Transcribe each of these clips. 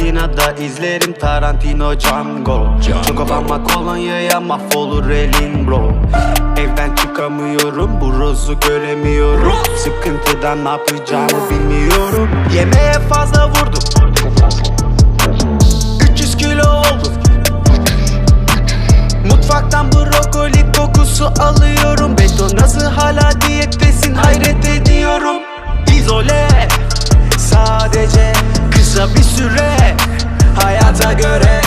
Karantinada izlerim Tarantino, Django. Çok abanma kolonyaya, mahvolur elin bro. Evden çıkamıyorum, bu rozu göremiyorum. Sıkıntıdan ne yapacağımı bilmiyorum. Yemeğe fazla vurdum, 300 kilo oldum. Mutfaktan brokoli kokusu alıyorum. Beto nasıl hala diyettesin, hayret ediyorum. İzole, sadece kısa bir süre, hayata göre.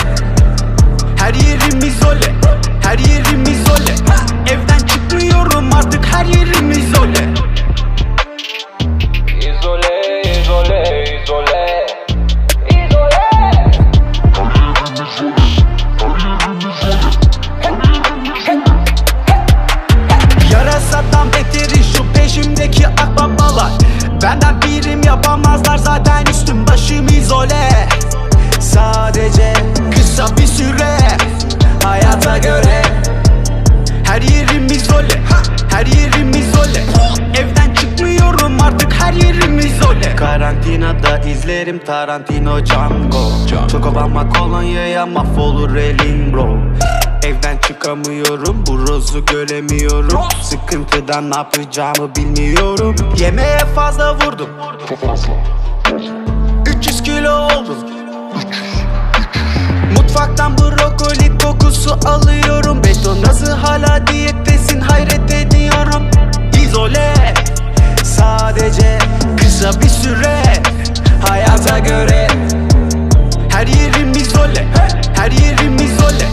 Her yerim izole, her yerim izole. Evden çıkmıyorum artık, her yerim izole. İzole, izole, izole. İzole. Yarasadan beteri şu peşimdeki akbabalar. Benden birim yapamazlar, zaten üstüm başım izole. Sadece kısa bir süre, hayata göre. Her yerim izole, her yerim izole. Evden çıkmıyorum artık, her yerim izole. Karantinada izlerim Tarantino, Django. Çok abanma kolonyaya, mahvolur elin bro. Evden çıkamıyorum, bu rozu göremiyorum. Sıkıntıdan ne yapacağımı bilmiyorum. Yemeğe fazla vurdum, 300 kilo oldum. Mutfaktan brokoli kokusu alıyorum. Beto nasıl hala diyettesin, hayret ediyorum. İzole, sadece kısa bir süre, hayata göre. Her yerim izole, her yerim izole.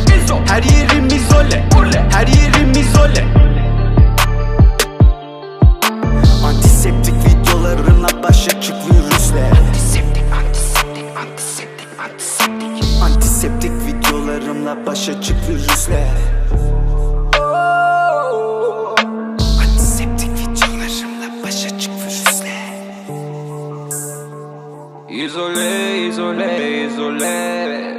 Her yerim izole, her yerim izole. Antiseptik videolarınla başa çık virüsle. Antiseptik videolarımla başa çık virüsle. Antiseptik videolarımla başa çık virüsle. İzole, izole, izole.